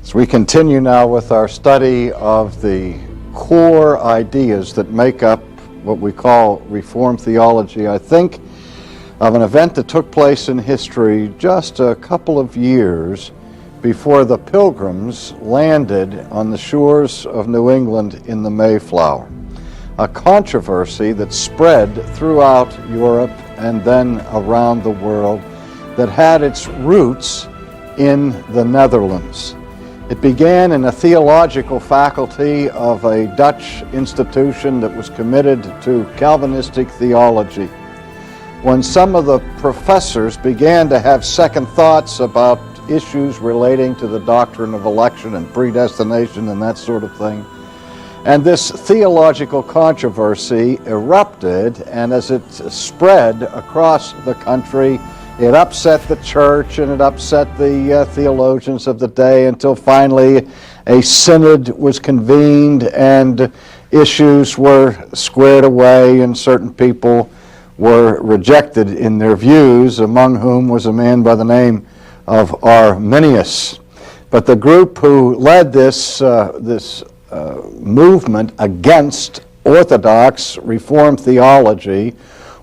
As we continue now with our study of the core ideas that make up what we call Reformed theology, I think of an event that took place in history just a couple of years before the Pilgrims landed on the shores of New England in the Mayflower. A controversy that spread throughout Europe and then around the world that had its roots in the Netherlands. It began in a theological faculty of a Dutch institution that was committed to Calvinistic theology. When some of the professors began to have second thoughts about issues relating to the doctrine of election and predestination and that sort of thing, and this theological controversy erupted, and as it spread across the country, it upset the church and it upset the theologians of the day until finally a synod was convened and issues were squared away and certain people were rejected in their views, among whom was a man by the name of Arminius. But the group who led this movement against Orthodox Reformed theology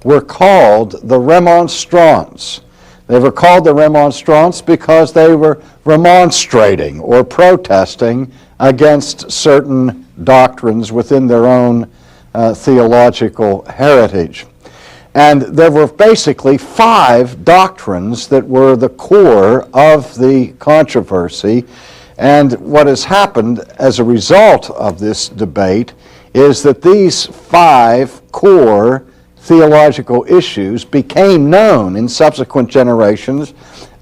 were called the Remonstrants. They were called the Remonstrants because they were remonstrating or protesting against certain doctrines within their own theological heritage. And there were basically 5 doctrines that were the core of the controversy. And what has happened as a result of this debate is that these 5 core theological issues became known in subsequent generations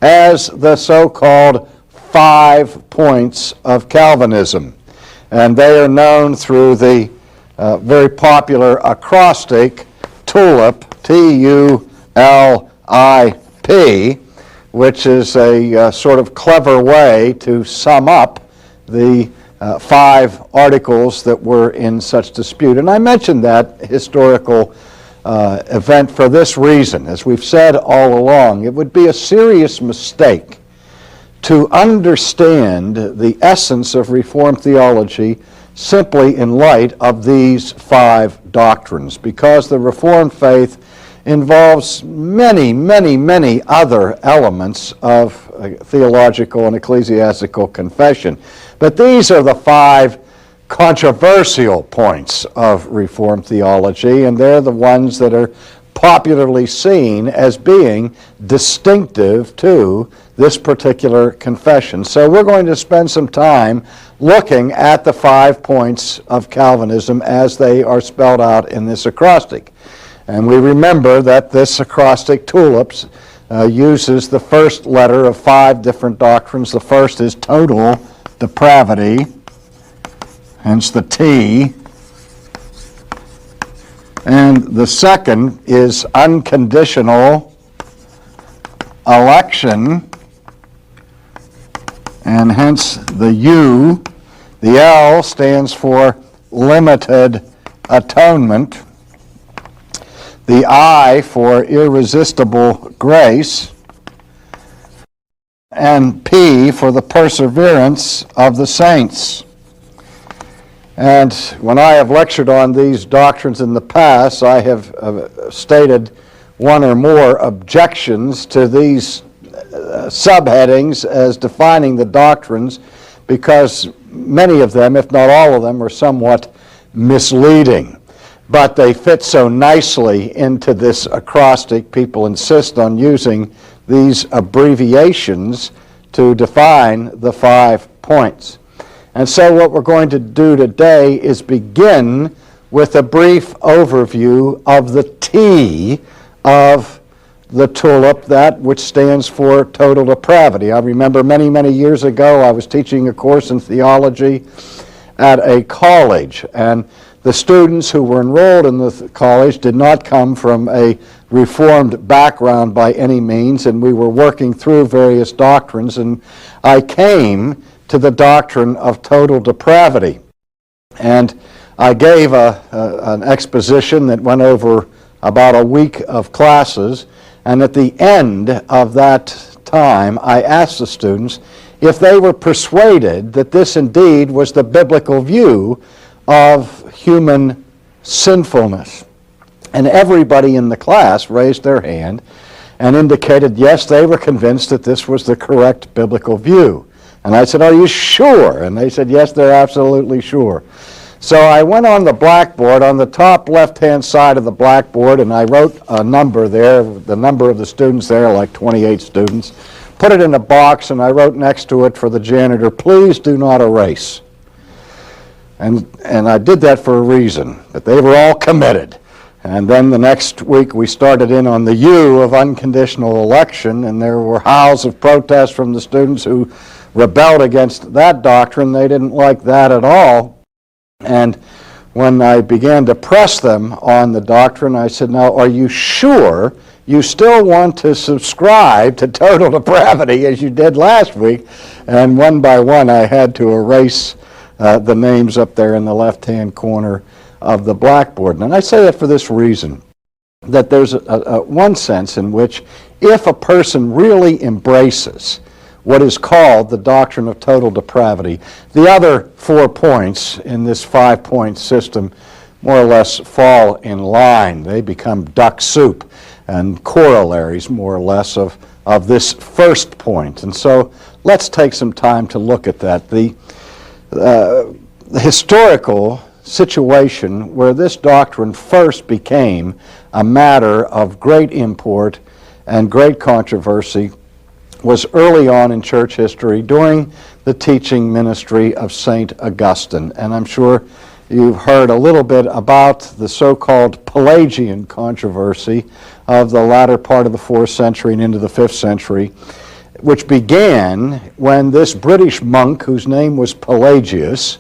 as the so-called 5 points of Calvinism. And they are known through the very popular acrostic TULIP, T-U-L-I-P, which is a sort of clever way to sum up the 5 articles that were in such dispute. And I mentioned that historical event for this reason. As we've said all along, it would be a serious mistake to understand the essence of Reformed theology simply in light of these 5 doctrines, because the Reformed faith involves many, many, many other elements of theological and ecclesiastical confession. But these are the 5 controversial points of Reformed theology, and they're the ones that are popularly seen as being distinctive to this particular confession. So we're going to spend some time looking at the 5 points of Calvinism as they are spelled out in this acrostic. And we remember that this acrostic, TULIPs, uses the first letter of 5 different doctrines. The first is total depravity, hence the T. And the second is unconditional election, and hence the U. The L stands for limited atonement. The I for irresistible grace, and P for the perseverance of the saints. And when I have lectured on these doctrines in the past, I have stated one or more objections to these subheadings as defining the doctrines, because many of them, if not all of them, are somewhat misleading. But they fit so nicely into this acrostic, people insist on using these abbreviations to define the 5 points. And so what we're going to do today is begin with a brief overview of the T of the TULIP, that which stands for total depravity. I remember many, many years ago I was teaching a course in theology at a college, and the students who were enrolled in the college did not come from a Reformed background by any means, and we were working through various doctrines, and I came to the doctrine of total depravity. And I gave an exposition that went over about a week of classes, and at the end of that time I asked the students if they were persuaded that this indeed was the biblical view of human sinfulness. And everybody in the class raised their hand and indicated, yes, they were convinced that this was the correct biblical view. And I said, are you sure? And they said, yes, they're absolutely sure. So I went on the blackboard, on the top left-hand side of the blackboard, and I wrote a number there, the number of the students there, like 28 students, put it in a box, and I wrote next to it for the janitor, please do not erase. And I did that for a reason, that they were all committed. And then the next week we started in on the U of unconditional election, and there were howls of protest from the students who rebelled against that doctrine. They didn't like that at all. And when I began to press them on the doctrine, I said, now, are you sure you still want to subscribe to total depravity as you did last week? And one by one I had to erase the names up there in the left-hand corner of the blackboard. And I say that for this reason, that there's one sense in which if a person really embraces what is called the doctrine of total depravity, the other 4 points in this 5-point system more or less fall in line. They become duck soup and corollaries, more or less, of this first point. And so let's take some time to look at that. The historical situation where this doctrine first became a matter of great import and great controversy was early on in church history during the teaching ministry of St. Augustine. And I'm sure you've heard a little bit about the so-called Pelagian controversy of the latter part of the 4th century and into the 5th century, which began when this British monk, whose name was Pelagius,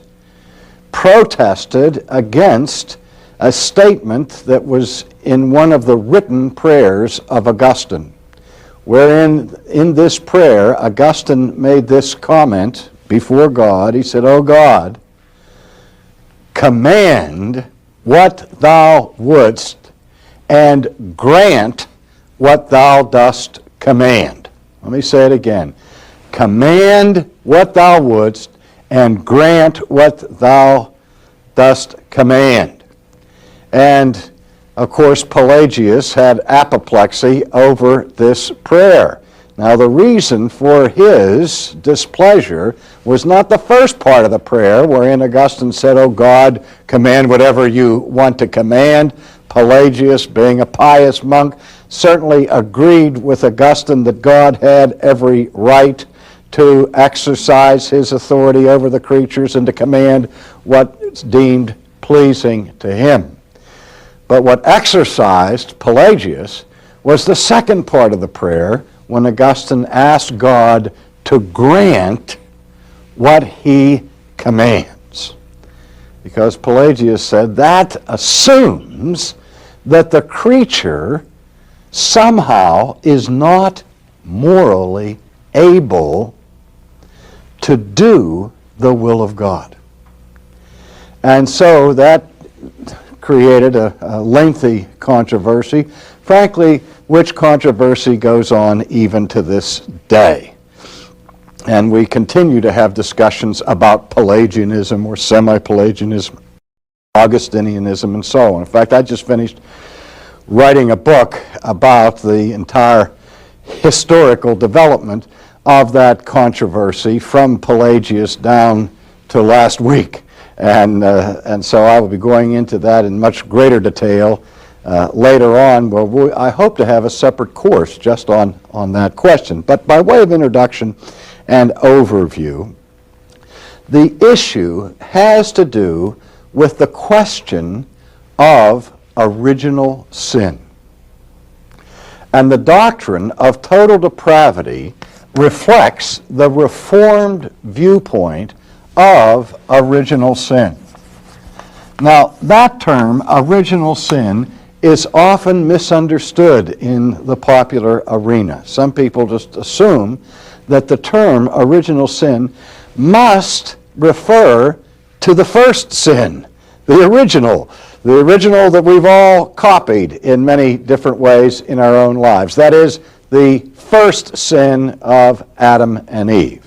protested against a statement that was in one of the written prayers of Augustine, wherein in this prayer Augustine made this comment before God. He said, O God, command what thou wouldst and grant what thou dost command. Let me say it again. Command what thou wouldst and grant what thou dost command. And, of course, Pelagius had apoplexy over this prayer. Now, the reason for his displeasure was not the first part of the prayer, wherein Augustine said, O God, command whatever you want to command. Pelagius, being a pious monk, certainly agreed with Augustine that God had every right to exercise his authority over the creatures and to command what's deemed pleasing to him. But what exercised Pelagius was the second part of the prayer, when Augustine asked God to grant what he commands. Because Pelagius said that assumes that the creature somehow is not morally able to do the will of God. And so that created a lengthy controversy, frankly, which controversy goes on even to this day. And we continue to have discussions about Pelagianism or semi-Pelagianism, Augustinianism, and so on. In fact, I just finished writing a book about the entire historical development of that controversy from Pelagius down to last week. And so I will be going into that in much greater detail later on, where I hope to have a separate course just on that question. But by way of introduction and overview, the issue has to do with the question of original sin. And the doctrine of total depravity reflects the Reformed viewpoint of original sin. Now, that term, original sin, is often misunderstood in the popular arena. Some people just assume that the term original sin must refer to the first sin, the original that we've all copied in many different ways in our own lives. That is, the first sin of Adam and Eve.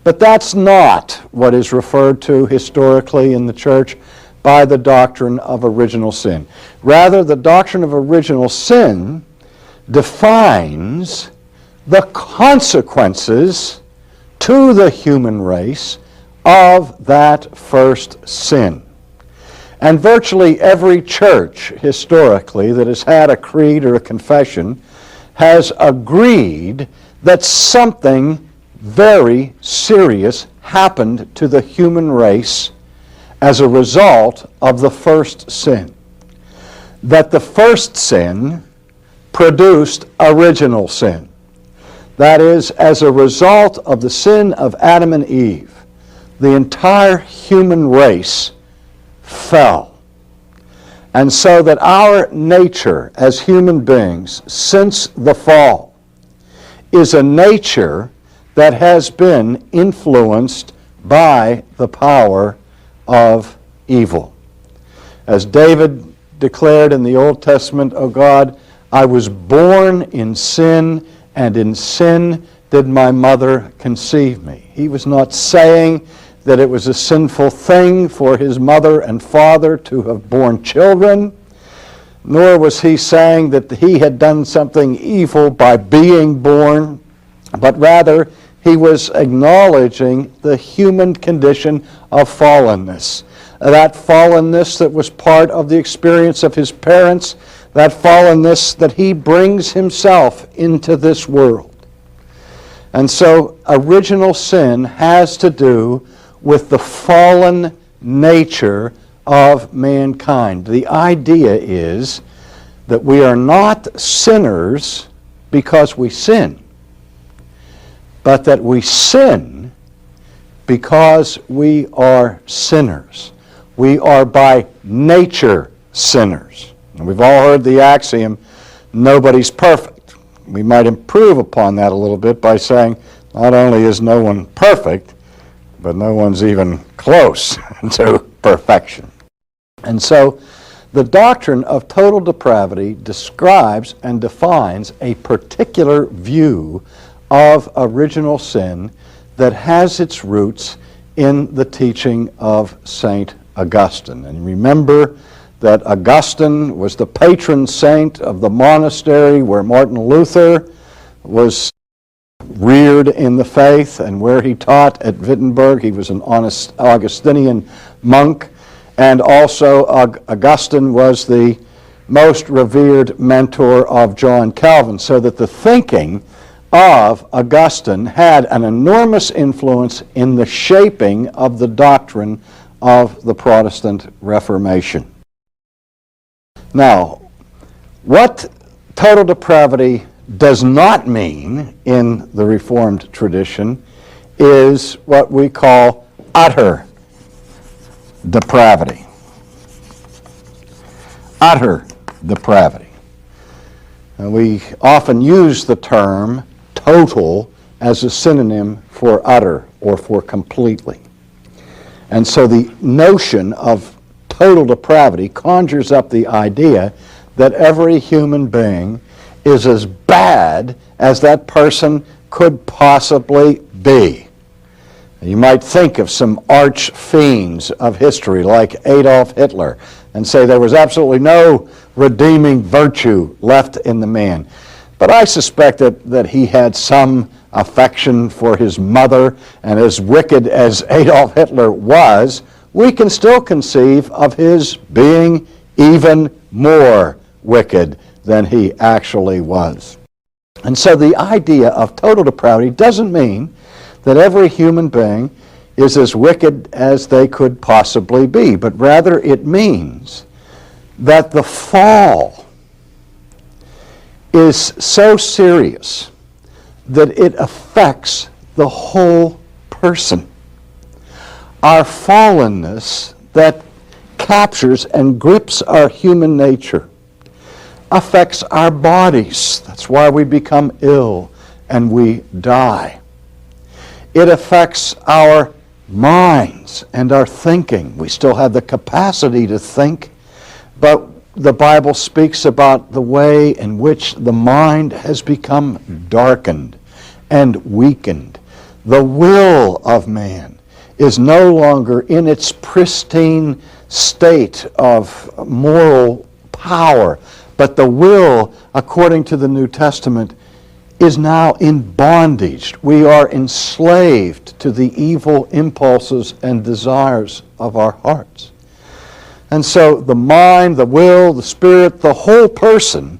But that's not what is referred to historically in the church by the doctrine of original sin. Rather, the doctrine of original sin defines the consequences to the human race of that first sin. And virtually every church historically that has had a creed or a confession has agreed that something very serious happened to the human race as a result of the first sin. That the first sin produced original sin. That is, as a result of the sin of Adam and Eve, the entire human race fell. And so that our nature as human beings since the fall is a nature that has been influenced by the power of evil. As David declared in the Old Testament, "O God, I was born in sin, and in sin did my mother conceive me." He was not saying that it was a sinful thing for his mother and father to have borne children, nor was he saying that he had done something evil by being born, but rather he was acknowledging the human condition of fallenness. That fallenness that was part of the experience of his parents, that fallenness that he brings himself into this world. And so original sin has to do with the fallen nature of mankind. The idea is that we are not sinners because we sin, but that we sin because we are sinners. We are by nature sinners. And we've all heard the axiom, nobody's perfect. We might improve upon that a little bit by saying, not only is no one perfect, but no one's even close to perfection. And so the doctrine of total depravity describes and defines a particular view of original sin that has its roots in the teaching of St. Augustine. And remember that Augustine was the patron saint of the monastery where Martin Luther was reared in the faith and where he taught at Wittenberg. He was an Augustinian monk, and also Augustine was the most revered mentor of John Calvin, so that the thinking of Augustine had an enormous influence in the shaping of the doctrine of the Protestant Reformation. Now, what total depravity does not mean in the Reformed tradition is what we call utter depravity. Utter depravity. And we often use the term total as a synonym for utter or for completely. And so the notion of total depravity conjures up the idea that every human being is as bad as that person could possibly be. You might think of some arch fiends of history like Adolf Hitler and say there was absolutely no redeeming virtue left in the man. But I suspect that he had some affection for his mother, and as wicked as Adolf Hitler was, we can still conceive of his being even more wicked than he actually was. And so the idea of total depravity doesn't mean that every human being is as wicked as they could possibly be, but rather it means that the fall is so serious that it affects the whole person. Our fallenness that captures and grips our human nature affects our bodies. That's why we become ill and we die. It affects our minds and our thinking. We still have the capacity to think, but the Bible speaks about the way in which the mind has become darkened and weakened, The will of man is no longer in its pristine state of moral power, but the will, according to the New Testament, is now in bondage. We are enslaved to the evil impulses and desires of our hearts. And so the mind, the will, the spirit, the whole person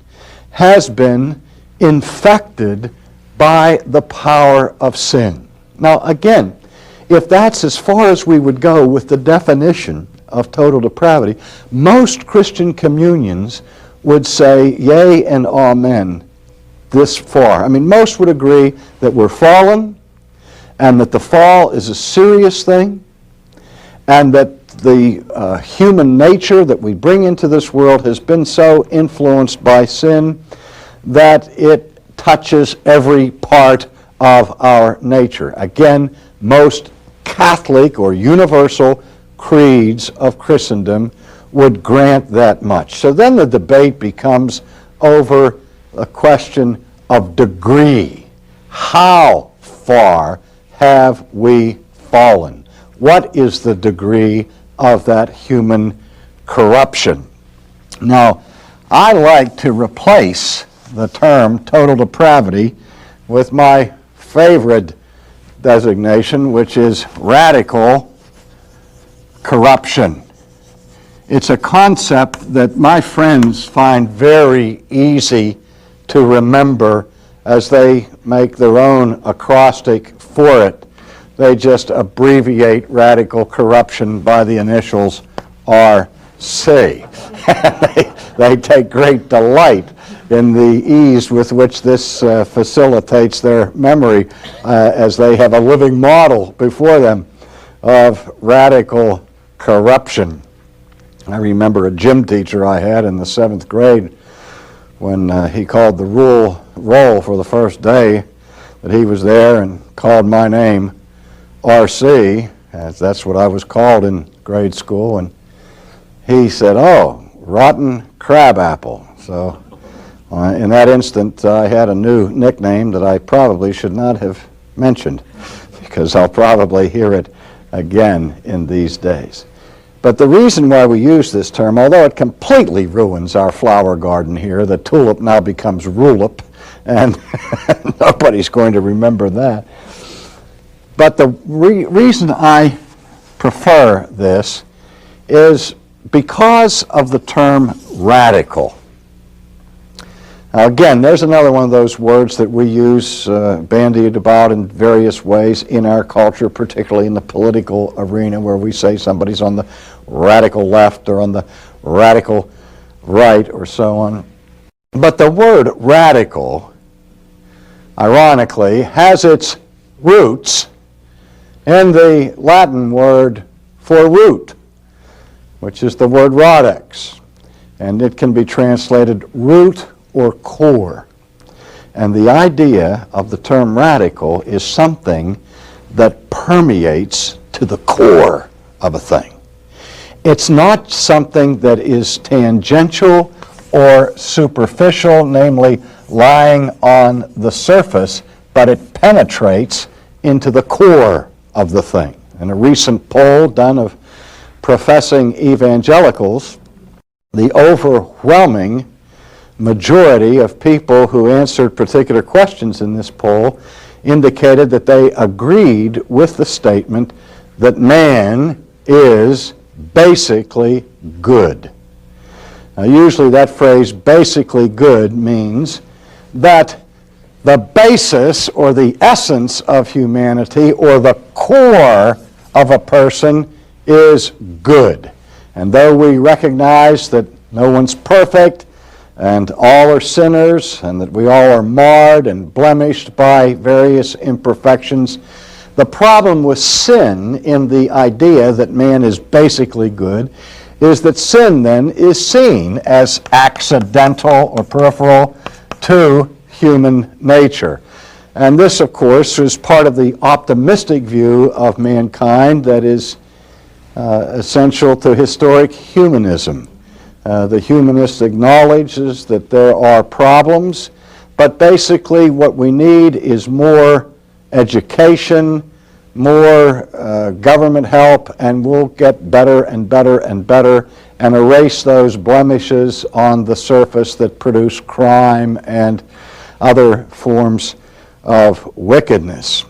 has been infected by the power of sin. Now again, if that's as far as we would go with the definition of total depravity, most Christian communions would say yea and amen this far. I mean, most would agree that we're fallen and that the fall is a serious thing and that the human nature that we bring into this world has been so influenced by sin that it touches every part of our nature. Again, most Catholic or universal creeds of Christendom would grant that much. So then the debate becomes over a question of degree. How far have we fallen? What is the degree of that human corruption? Now, I like to replace the term total depravity with my favorite designation, which is radical corruption. It's a concept that my friends find very easy to remember as they make their own acrostic for it. They just abbreviate radical corruption by the initials R.C. They take great delight in the ease with which this facilitates their memory as they have a living model before them of radical corruption. I remember a gym teacher I had in the 7th grade when he called the roll for the first day that he was there and called my name R.C., as that's what I was called in grade school, and he said, "Oh, rotten crabapple." So in that instant, I had a new nickname that I probably should not have mentioned, because I'll probably hear it again in these days. But the reason why we use this term, although it completely ruins our flower garden here, the tulip now becomes rulip, and nobody's going to remember that. But the reason I prefer this is because of the term radical. Now again, there's another one of those words that we use bandied about in various ways in our culture, particularly in the political arena, where we say somebody's on the radical left or on the radical right or so on. But the word radical, ironically, has its roots in the Latin word for root, which is the word radix, and it can be translated root or core. And the idea of the term radical is something that permeates to the core of a thing. It's not something that is tangential or superficial, namely lying on the surface, but it penetrates into the core of the thing. In a recent poll done of professing evangelicals, the overwhelming majority of people who answered particular questions in this poll indicated that they agreed with the statement that man is basically good. Now, usually that phrase, basically good, means that the basis or the essence of humanity or the core of a person is good. And though we recognize that no one's perfect and all are sinners and that we all are marred and blemished by various imperfections, the problem with sin in the idea that man is basically good is that sin then is seen as accidental or peripheral to human nature. And this, of course, is part of the optimistic view of mankind that is essential to historic humanism. The humanist acknowledges that there are problems, but basically what we need is more education, more government help, and we'll get better and better and better and erase those blemishes on the surface that produce crime and other forms of wickedness.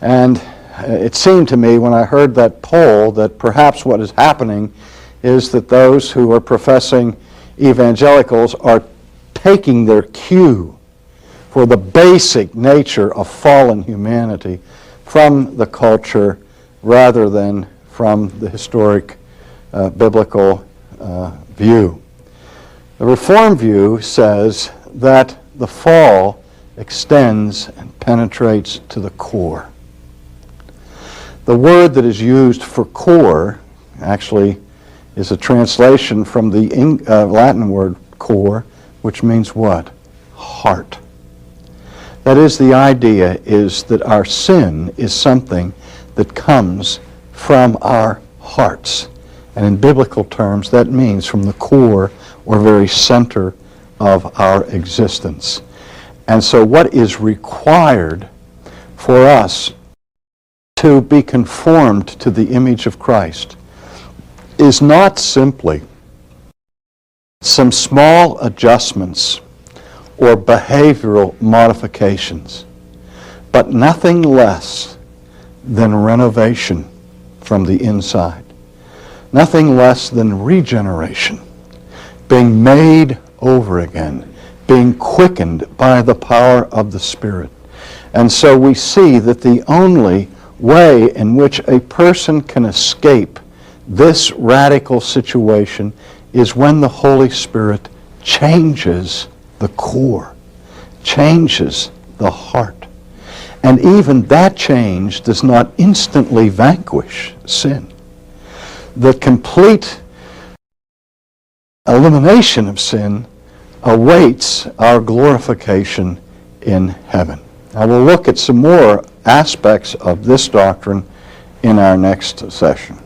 And it seemed to me when I heard that poll that perhaps what is happening is that those who are professing evangelicals are taking their cue for the basic nature of fallen humanity from the culture rather than from the historic biblical view. The Reformed view says that the fall extends and penetrates to the core. The word that is used for core actually is a translation from the Latin word core, which means what? Heart. That is, the idea is that our sin is something that comes from our hearts. And in biblical terms, that means from the core or very center of our existence. And so what is required for us to be conformed to the image of Christ is not simply some small adjustments or behavioral modifications, but nothing less than renovation from the inside. Nothing less than regeneration, being made over again, being quickened by the power of the Spirit. And so we see that the only way in which a person can escape this radical situation is when the Holy Spirit changes the core, changes the heart. And even that change does not instantly vanquish sin. The complete elimination of sin awaits our glorification in heaven. Now we'll look at some more aspects of this doctrine in our next session.